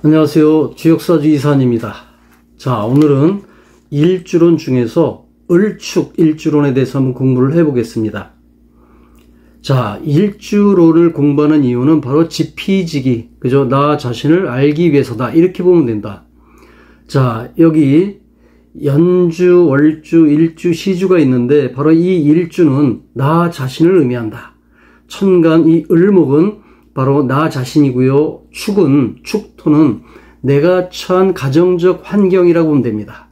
안녕하세요. 주역사주 이산입니다. 자, 오늘은 일주론 중에서 을축 일주론에 대해서 한번 공부를 해보겠습니다. 자, 일주론을 공부하는 이유는 바로 지피지기, 그죠? 나 자신을 알기 위해서다. 이렇게 보면 된다. 자, 여기 연주, 월주, 일주, 시주가 있는데 바로 이 일주는 나 자신을 의미한다. 천간, 이 을목은 바로 나 자신이고요. 축토는 내가 처한 가정적 환경이라고 보면 됩니다.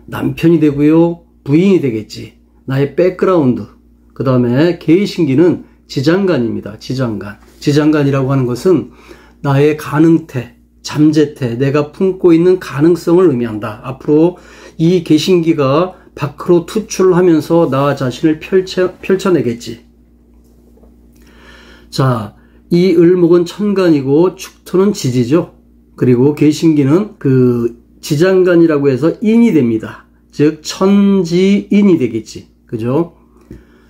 남편이 되고요. 부인이 되겠지. 나의 백그라운드. 그 다음에 계신기는 지장간입니다. 지장간이라고 하는 것은 나의 가능태, 잠재태, 내가 품고 있는 가능성을 의미한다. 앞으로 이 계신기가 밖으로 투출하면서 나 자신을 펼쳐내겠지. 자, 이 을목은 천간이고 축토는 지지죠. 그리고 계신기는 그 지장간이라고 해서 인이 됩니다. 즉 천지인이 되겠지. 그죠?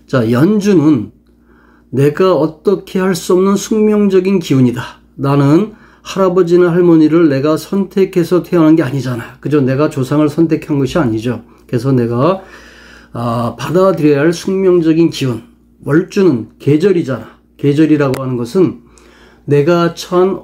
자, 연주는 내가 어떻게 할 수 없는 숙명적인 기운이다. 나는 할아버지나 할머니를 내가 선택해서 태어난 게 아니잖아. 그죠? 내가 조상을 선택한 것이 아니죠. 그래서 내가 받아들여야 할 숙명적인 기운. 월주는 계절이잖아. 계절이라고 하는 것은 내가 처한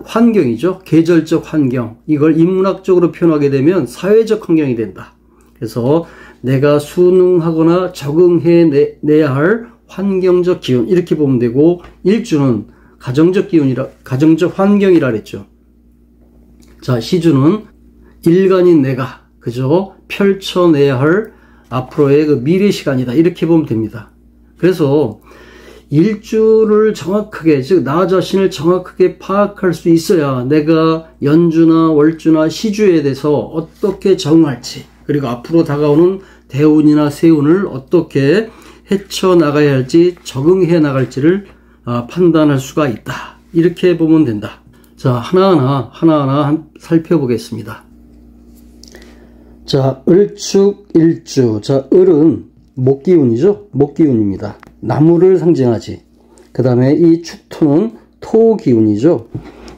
환경이죠. 계절적 환경. 이걸 인문학적으로 표현하게 되면 사회적 환경이 된다. 그래서 내가 순응하거나 적응해내야 할 환경적 기운. 이렇게 보면 되고, 일주는 가정적 환경이라 그랬죠. 자, 시주는 일간인 내가, 그죠? 펼쳐내야 할 앞으로의 그 미래 시간이다. 이렇게 보면 됩니다. 그래서 일주를 정확하게, 즉 나 자신을 정확하게 파악할 수 있어야 내가 연주나 월주나 시주에 대해서 어떻게 적응할지, 그리고 앞으로 다가오는 대운이나 세운을 어떻게 헤쳐나가야 할지, 적응해 나갈지를 판단할 수가 있다. 이렇게 보면 된다. 자, 하나하나 살펴보겠습니다. 자, 을축 일주. 자, 을은 목기운이죠. 목기운입니다. 나무를 상징하지. 그 다음에 이 축토는 토기운이죠.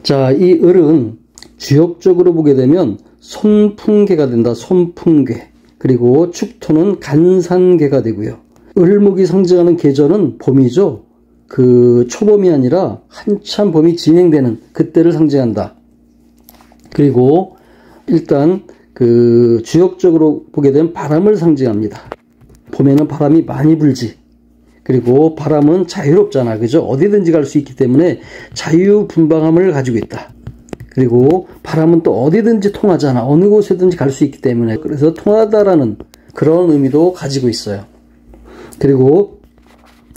자, 이 을은 주역적으로 보게 되면 손풍계가 된다. 손풍계. 그리고 축토는 간산계가 되고요. 을목이 상징하는 계절은 봄이죠. 그 초봄이 아니라 한참 봄이 진행되는 그때를 상징한다. 그리고 일단 그 주역적으로 보게 되면 바람을 상징합니다. 봄에는 바람이 많이 불지. 그리고 바람은 자유롭잖아. 그죠? 어디든지 갈 수 있기 때문에 자유분방함을 가지고 있다. 그리고 바람은 또 어디든지 통하잖아. 어느 곳에든지 갈 수 있기 때문에. 그래서 통하다라는 그런 의미도 가지고 있어요. 그리고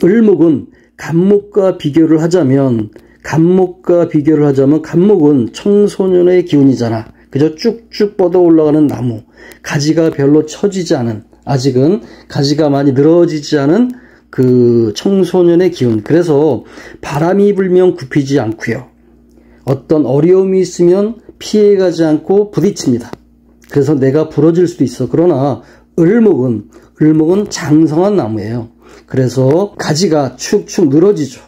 을목은 간목과 비교를 하자면 간목은 청소년의 기운이잖아. 그저 쭉쭉 뻗어 올라가는 나무. 가지가 별로 처지지 않은, 아직은 가지가 많이 늘어지지 않은 그 청소년의 기운. 그래서 바람이 불면 굽히지 않고요. 어떤 어려움이 있으면 피해가지 않고 부딪힙니다. 그래서 내가 부러질 수도 있어. 그러나 을목은 장성한 나무예요. 그래서 가지가 축축 늘어지죠.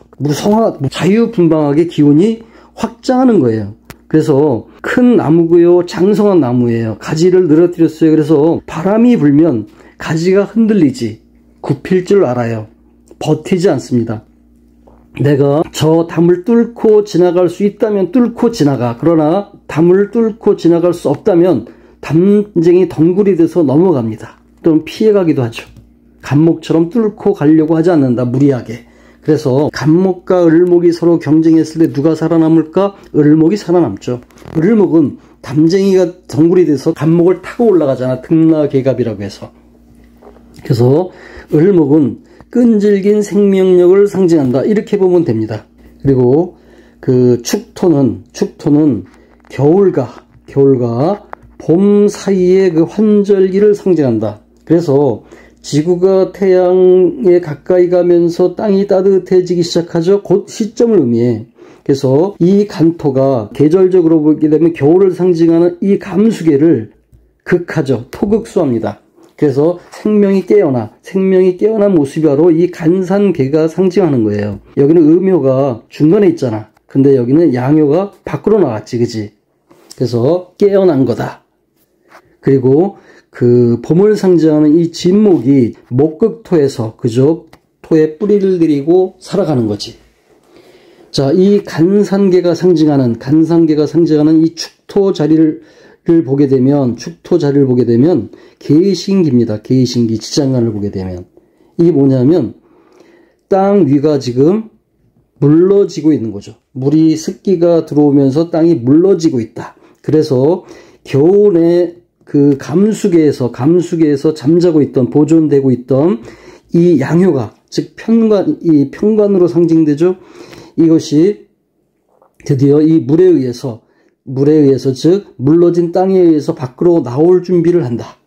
자유분방하게 기운이 확장하는 거예요. 그래서 큰 나무고요. 장성한 나무예요. 가지를 늘어뜨렸어요. 그래서 바람이 불면 가지가 흔들리지, 굽힐 줄 알아요. 버티지 않습니다. 내가 저 담을 뚫고 지나갈 수 있다면 뚫고 지나가. 그러나 담을 뚫고 지나갈 수 없다면 담쟁이 덩굴이 돼서 넘어갑니다. 또는 피해가기도 하죠. 간목처럼 뚫고 가려고 하지 않는다. 무리하게. 그래서 간목과 을목이 서로 경쟁했을 때 누가 살아남을까? 을목이 살아남죠. 을목은 담쟁이가 덩굴이 돼서 간목을 타고 올라가잖아. 등라계갑이라고 해서. 그래서 을목은 끈질긴 생명력을 상징한다. 이렇게 보면 됩니다. 그리고 그 축토는 겨울과 봄 사이의 그 환절기를 상징한다. 그래서 지구가 태양에 가까이 가면서 땅이 따뜻해지기 시작하죠. 곧 시점을 의미해. 그래서 이 간토가 계절적으로 보게 되면 겨울을 상징하는 이 감수계를 극하죠. 토극수합니다. 그래서 생명이 깨어난 모습이 바로 이 간산계가 상징하는 거예요. 여기는 음효가 중간에 있잖아. 근데 여기는 양효가 밖으로 나왔지, 그지? 그래서 깨어난 거다. 그리고 그 봄을 상징하는 이 진목이 목극토에서 그저 토에 뿌리를 들이고 살아가는 거지. 자, 이 간산계가 상징하는 이 축토 자리를 보게 되면 계신기입니다. 계신기 지장간을 보게 되면 이게 뭐냐면 땅 위가 지금 물러지고 있는 거죠. 물이 습기가 들어오면서 땅이 물러지고 있다. 그래서 겨울에 그 감수계에서 잠자고 있던, 보존되고 있던 이 양효가, 즉 이 편관으로 상징되죠. 이것이 드디어 이 물에 의해서 즉 물러진 땅에 의해서 밖으로 나올 준비를 한다.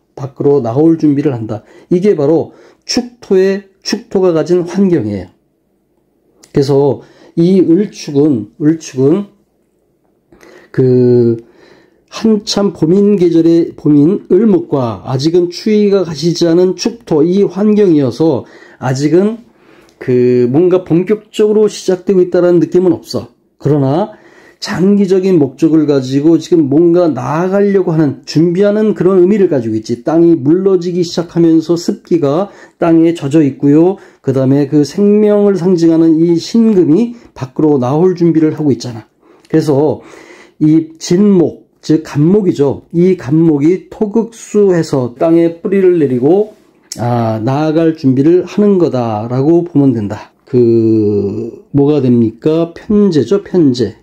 이게 바로 축토가 가진 환경이에요. 그래서 이 을축은 그 한참 봄인 계절의 을목과 아직은 추위가 가시지 않은 축토, 이 환경이어서 아직은 그 뭔가 본격적으로 시작되고 있다는 느낌은 없어. 그러나 장기적인 목적을 가지고 지금 뭔가 나아가려고 하는, 준비하는 그런 의미를 가지고 있지. 땅이 물러지기 시작하면서 습기가 땅에 젖어 있고요. 그 다음에 그 생명을 상징하는 이 신금이 밖으로 나올 준비를 하고 있잖아. 그래서 이 진목, 즉 간목이죠. 이 간목이 토극수해서 땅에 뿌리를 내리고 나아갈 준비를 하는 거다라고 보면 된다. 뭐가 됩니까? 편제죠, 편제.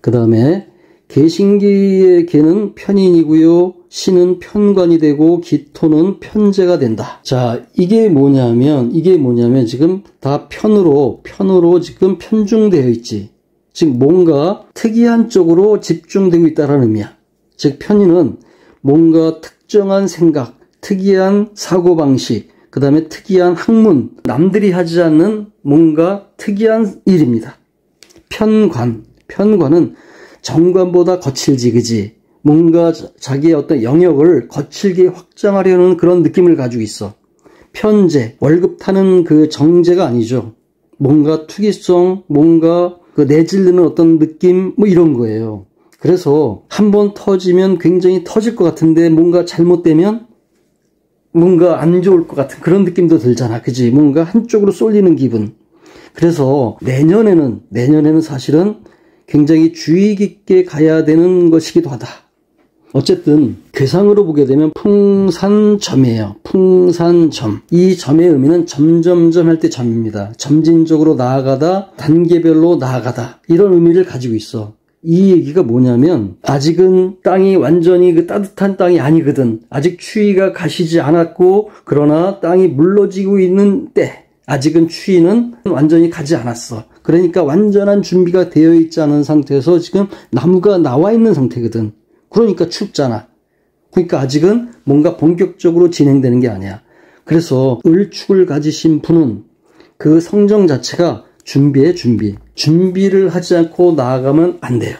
그 다음에 계신기의 계는 편인이고요. 신은 편관이 되고 기토는 편제가 된다. 자, 이게 뭐냐면 지금 다 편으로 지금 편중되어 있지. 즉 뭔가 특이한 쪽으로 집중되고 있다는 의미야. 즉 편인은 뭔가 특정한 생각, 특이한 사고방식, 그 다음에 특이한 학문, 남들이 하지 않는 뭔가 특이한 일입니다. 편관은 정관보다 거칠지, 그지? 뭔가 자기의 어떤 영역을 거칠게 확장하려는 그런 느낌을 가지고 있어. 편제, 월급 타는 그 정제가 아니죠. 뭔가 투기성, 뭔가 그 내질르는 어떤 느낌, 뭐 이런 거예요. 그래서 한번 터지면 굉장히 터질 것 같은데 뭔가 잘못되면 뭔가 안 좋을 것 같은 그런 느낌도 들잖아. 그지? 뭔가 한쪽으로 쏠리는 기분. 그래서 내년에는 사실은 굉장히 주의 깊게 가야 되는 것이기도 하다. 어쨌든 괴상으로 보게 되면 풍산점이에요. 풍산점. 이 점의 의미는 점점점 할 때 점입니다. 점진적으로 나아가다, 단계별로 나아가다, 이런 의미를 가지고 있어. 이 얘기가 뭐냐면 아직은 땅이 완전히 그 따뜻한 땅이 아니거든. 아직 추위가 가시지 않았고, 그러나 땅이 물러지고 있는 때, 아직은 추위는 완전히 가지 않았어. 그러니까 완전한 준비가 되어 있지 않은 상태에서 지금 나무가 나와 있는 상태거든. 그러니까 춥잖아. 그러니까 아직은 뭔가 본격적으로 진행되는 게 아니야. 그래서 을축을 가지신 분은 그 성정 자체가 준비를 하지 않고 나아가면 안 돼요.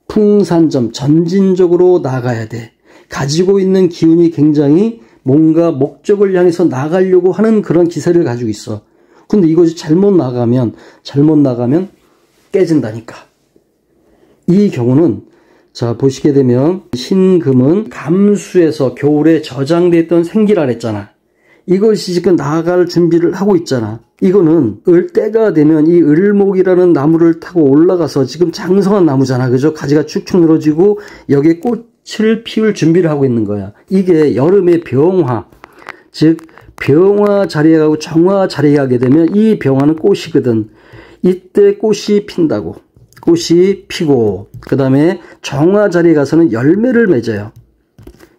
풍산점, 점진적으로 나아가야 돼. 가지고 있는 기운이 굉장히 뭔가 목적을 향해서 나가려고 하는 그런 기세를 가지고 있어. 근데 이것이 잘못 나가면 깨진다니까. 이 경우는 자, 보시게 되면 신금은 감수에서 겨울에 저장되어 있던 생기라 그랬잖아. 이것이 지금 나아갈 준비를 하고 있잖아. 이거는 을 때가 되면 이 을목이라는 나무를 타고 올라가서 지금 장성한 나무잖아. 그죠? 가지가 축축 늘어지고 여기에 꽃을 피울 준비를 하고 있는 거야. 이게 여름의 병화, 즉 병화 자리에 가고 정화 자리에 가게 되면 이 병화는 꽃이거든. 이때 꽃이 핀다고. 꽃이 피고 그 다음에 정화 자리에 가서는 열매를 맺어요.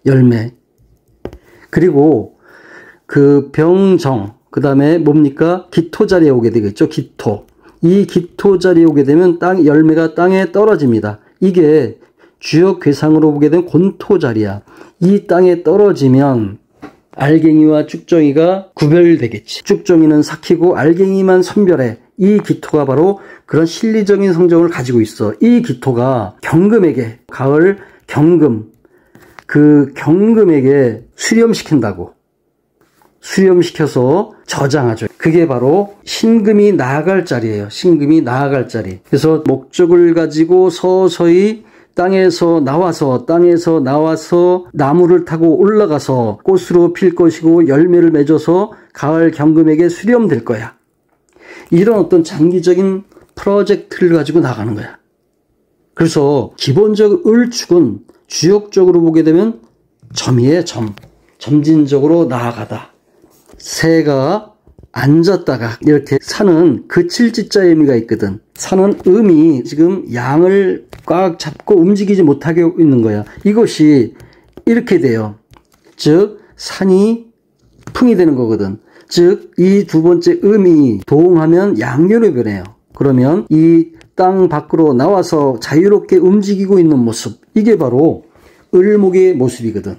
열매. 그리고 그 병정, 그 다음에 뭡니까? 기토 자리에 오게 되겠죠. 기토. 이 기토 자리에 오게 되면 열매가 땅에 떨어집니다. 이게 주역 괴상으로 보게 되면 곤토 자리야. 이 땅에 떨어지면 알갱이와 쭉정이가 구별되겠지. 쭉정이는 삭히고 알갱이만 선별해. 이 기토가 바로 그런 실리적인 성정을 가지고 있어. 이 기토가 경금에게, 가을 경금, 그 경금에게 수렴시킨다고. 수렴시켜서 저장하죠. 그게 바로 신금이 나아갈 자리예요. 신금이 나아갈 자리. 그래서 목적을 가지고 서서히 땅에서 나와서 나무를 타고 올라가서 꽃으로 필 것이고 열매를 맺어서 가을 경금에게 수렴될 거야. 이런 어떤 장기적인 프로젝트를 가지고 나가는 거야. 그래서 기본적 을축은 주역적으로 보게 되면 점이에요. 점진적으로 나아가다. 새가 앉았다가 이렇게 사는 그칠지자의 의미가 있거든. 사는 음이 지금 양을 꽉 잡고 움직이지 못하게 있는 거야. 이것이 이렇게 돼요. 즉 산이 풍이 되는 거거든. 즉 이 두 번째 음이 도응하면 양면으로 변해요. 그러면 이 땅 밖으로 나와서 자유롭게 움직이고 있는 모습, 이게 바로 을목의 모습이거든.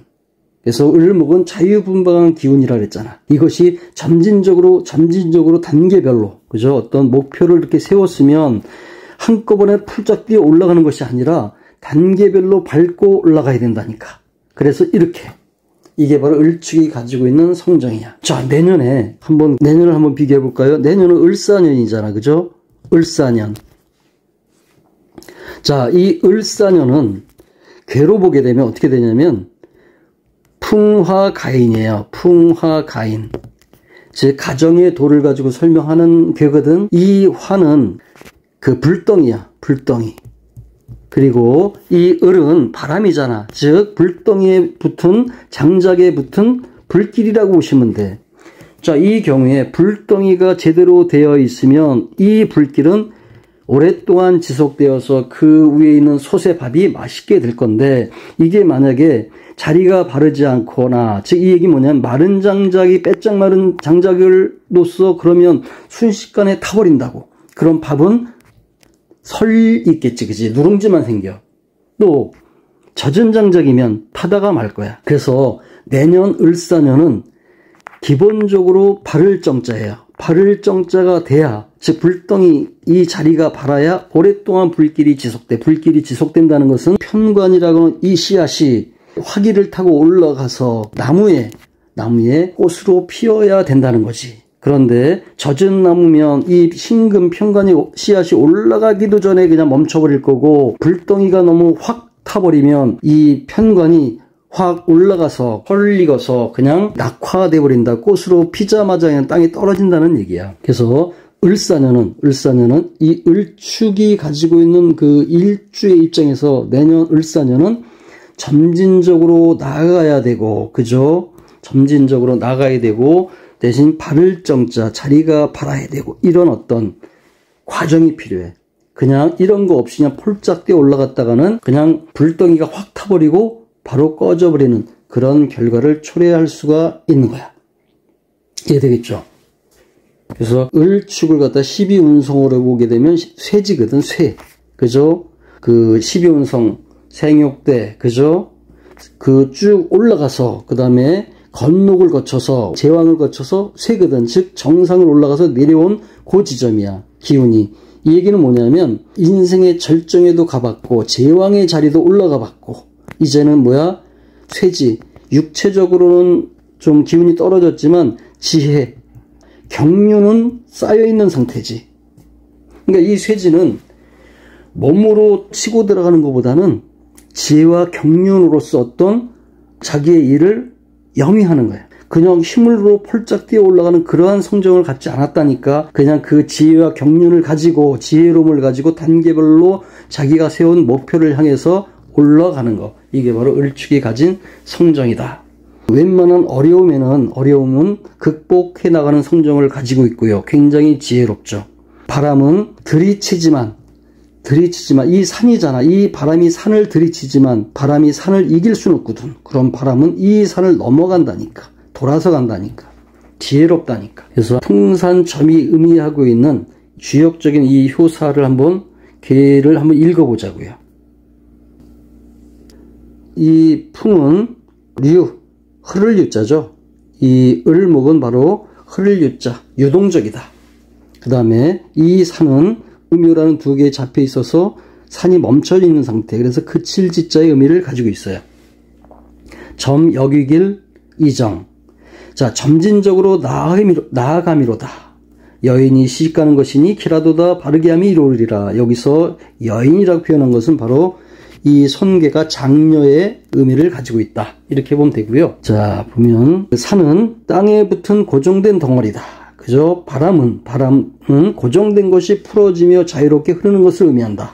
그래서 을목은 자유분방한 기운이라 그랬잖아. 이것이 점진적으로 단계별로, 그죠? 어떤 목표를 이렇게 세웠으면 한꺼번에 풀짝 뛰어 올라가는 것이 아니라 단계별로 밟고 올라가야 된다니까. 그래서 이렇게. 이게 바로 을축이 가지고 있는 성정이야. 자, 내년을 한번 비교해 볼까요? 내년은 을사년이잖아. 그죠? 을사년. 자, 이 을사년은 괴로 보게 되면 어떻게 되냐면 풍화가인이에요. 풍화가인. 즉 가정의 도를 가지고 설명하는 괴거든. 이 화는 그 불덩이야. 불덩이. 그리고 이 을은 바람이잖아. 즉 불덩이에 붙은 장작에 붙은 불길이라고 보시면 돼. 자, 이 경우에 불덩이가 제대로 되어 있으면 이 불길은 오랫동안 지속되어서 그 위에 있는 솥의 밥이 맛있게 될 건데, 이게 만약에 자리가 바르지 않거나, 즉 이 얘기 뭐냐면 마른 장작이 빼짝 마른 장작을 놓서 그러면 순식간에 타버린다고. 그럼 밥은 설 있겠지, 그지? 누룽지만 생겨. 또 젖은 장작이면 타다가 말 거야. 그래서 내년 을사년은 기본적으로 바를 정자예요. 바를 정자가 돼야, 즉 불덩이 이 자리가 발아야 오랫동안 불길이 지속돼. 불길이 지속된다는 것은 편관이라고는 이 씨앗이 화기를 타고 올라가서 나무에 꽃으로 피어야 된다는 거지. 그런데 젖은 나무면 이 신금 편관이 씨앗이 올라가기도 전에 그냥 멈춰버릴 거고, 불덩이가 너무 확 타버리면 이 편관이 확 올라가서 헐리고서 그냥 낙화돼 버린다. 꽃으로 피자마자 그냥 땅에 떨어진다는 얘기야. 그래서 을사년은 이 을축이 가지고 있는 그 일주의 입장에서 내년 을사년은 점진적으로 나아가야 되고, 그죠? 점진적으로 나가야 되고, 대신 바를 정자, 자리가 발아야 되고, 이런 어떤 과정이 필요해. 그냥 이런 거 없이 그냥 폴짝 뛰어 올라갔다가는 그냥 불덩이가 확 타버리고 바로 꺼져버리는 그런 결과를 초래할 수가 있는 거야. 이해되겠죠? 그래서 을축을 갖다 12운성으로 보게 되면 쇠지거든, 쇠. 그죠? 그 12운성, 생육대, 그죠? 그 쭉 올라가서, 그 다음에 건록을 거쳐서, 제왕을 거쳐서 쇠거든. 즉, 정상을 올라가서 내려온 그 지점이야, 기운이. 이 얘기는 뭐냐면, 인생의 절정에도 가봤고, 제왕의 자리도 올라가 봤고, 이제는 뭐야? 쇠지. 육체적으로는 좀 기운이 떨어졌지만, 지혜, 경륜은 쌓여있는 상태지. 그러니까 이 쇠지는 몸으로 치고 들어가는 것보다는 지혜와 경륜으로서 어떤 자기의 일을 영위하는 거야. 그냥 힘으로 폴짝 뛰어 올라가는 그러한 성정을 갖지 않았다니까. 그냥 그 지혜와 경륜을 가지고, 지혜로움을 가지고 단계별로 자기가 세운 목표를 향해서 올라가는 거. 이게 바로 을축이 가진 성정이다. 웬만한 어려움은 극복해 나가는 성정을 가지고 있고요. 굉장히 지혜롭죠. 바람은 들이치지만 이 산이잖아. 이 바람이 산을 들이치지만 바람이 산을 이길 수는 없거든. 그럼 바람은 이 산을 넘어간다니까. 돌아서 간다니까. 지혜롭다니까. 그래서 풍산점이 의미하고 있는 주역적인 이 효사를 개를 한번 읽어보자고요. 이 풍은 흐를 유자죠. 이 을목은 바로 흐를 유자, 유동적이다. 그 다음에 이 산은 음유라는 두 개에 잡혀 있어서 산이 멈춰 있는 상태. 그래서 그칠지자의 의미를 가지고 있어요. 점, 역이길, 이정. 자, 점진적으로 나아감이로다. 여인이 시집가는 것이니 키라도다 바르게 함이 이루리라. 여기서 여인이라고 표현한 것은 바로 이 손괴가 장녀의 의미를 가지고 있다. 이렇게 보면 되고요. 자, 보면 산은 땅에 붙은 고정된 덩어리다. 그저 바람은 고정된 것이 풀어지며 자유롭게 흐르는 것을 의미한다.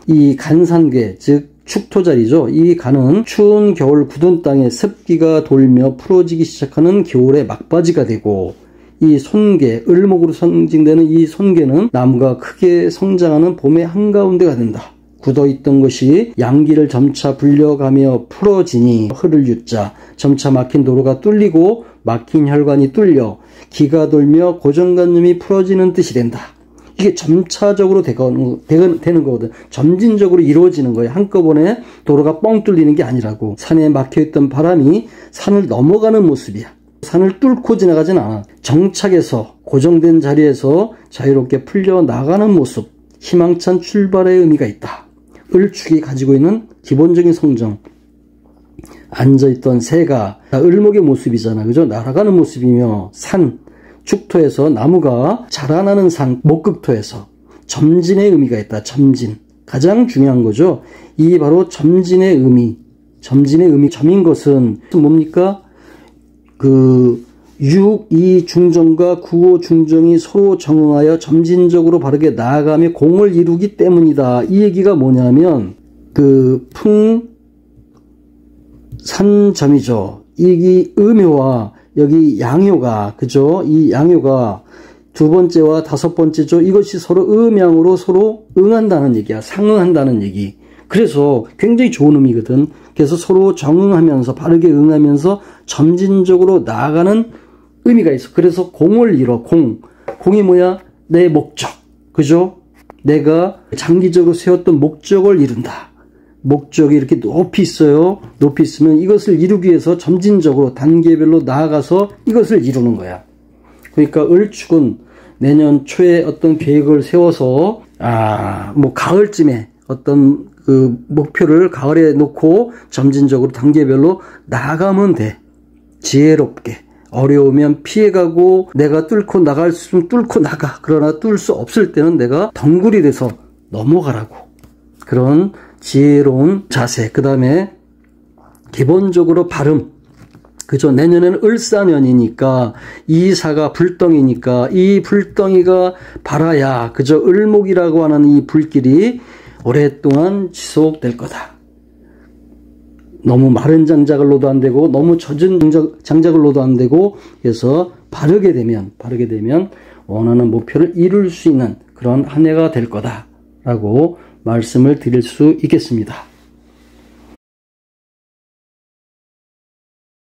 이 간산괴, 즉 축토자리죠. 이 간은 추운 겨울 굳은 땅에 습기가 돌며 풀어지기 시작하는 겨울의 막바지가 되고, 이 손괴, 을목으로 상징되는 이 손괴는 나무가 크게 성장하는 봄의 한가운데가 된다. 굳어있던 것이 양기를 점차 불려가며 풀어지니 흐를 유자, 점차 막힌 도로가 뚫리고 막힌 혈관이 뚫려 기가 돌며 고정관념이 풀어지는 뜻이 된다. 이게 점차적으로 되는 거거든. 점진적으로 이루어지는 거예요. 한꺼번에 도로가 뻥 뚫리는 게 아니라고. 산에 막혀있던 바람이 산을 넘어가는 모습이야. 산을 뚫고 지나가진 않아. 정착해서 고정된 자리에서 자유롭게 풀려나가는 모습, 희망찬 출발의 의미가 있다. 을축이 가지고 있는 기본적인 성정, 앉아있던 새가 을목의 모습이잖아. 그죠? 날아가는 모습이며, 산, 축토에서 나무가 자라나는 산, 목극토에서 점진의 의미가 있다. 점진. 가장 중요한 거죠. 이 바로 점진의 의미, 점인 것은 뭡니까? 이 중정과 구호 중정이 서로 정응하여 점진적으로 바르게 나아가며 공을 이루기 때문이다. 이 얘기가 뭐냐면 풍산점이죠. 이 음효와 여기 양효가, 그죠? 이 양효가 두 번째와 다섯 번째죠. 이것이 서로 음양으로 서로 응한다는 얘기야. 상응한다는 얘기. 그래서 굉장히 좋은 의미거든. 그래서 서로 정응하면서, 바르게 응하면서 점진적으로 나아가는 의미가 있어. 그래서 공을 이뤄. 공이 뭐야? 내 목적. 그죠? 내가 장기적으로 세웠던 목적을 이룬다. 목적이 이렇게 높이 있어요. 높이 있으면 이것을 이루기 위해서 점진적으로 단계별로 나아가서 이것을 이루는 거야. 그러니까 을축은 내년 초에 어떤 계획을 세워서 가을쯤에 어떤 목표를 가을에 놓고 점진적으로 단계별로 나아가면 돼. 지혜롭게. 어려우면 피해가고, 내가 뚫고 나갈 수 있으면 뚫고 나가. 그러나 뚫을 수 없을 때는 내가 덩굴이 돼서 넘어가라고. 그런 지혜로운 자세. 그 다음에 기본적으로 발음. 그죠? 내년에는 을사년이니까, 이사가 불덩이니까, 이 불덩이가 발아야, 그죠? 을목이라고 하는 이 불길이 오랫동안 지속될 거다. 너무 마른 장작을 놓도 안 되고, 너무 젖은 장작을 놓도 안 되고, 그래서 바르게 되면 원하는 목표를 이룰 수 있는 그런 한 해가 될 거다라고 말씀을 드릴 수 있겠습니다.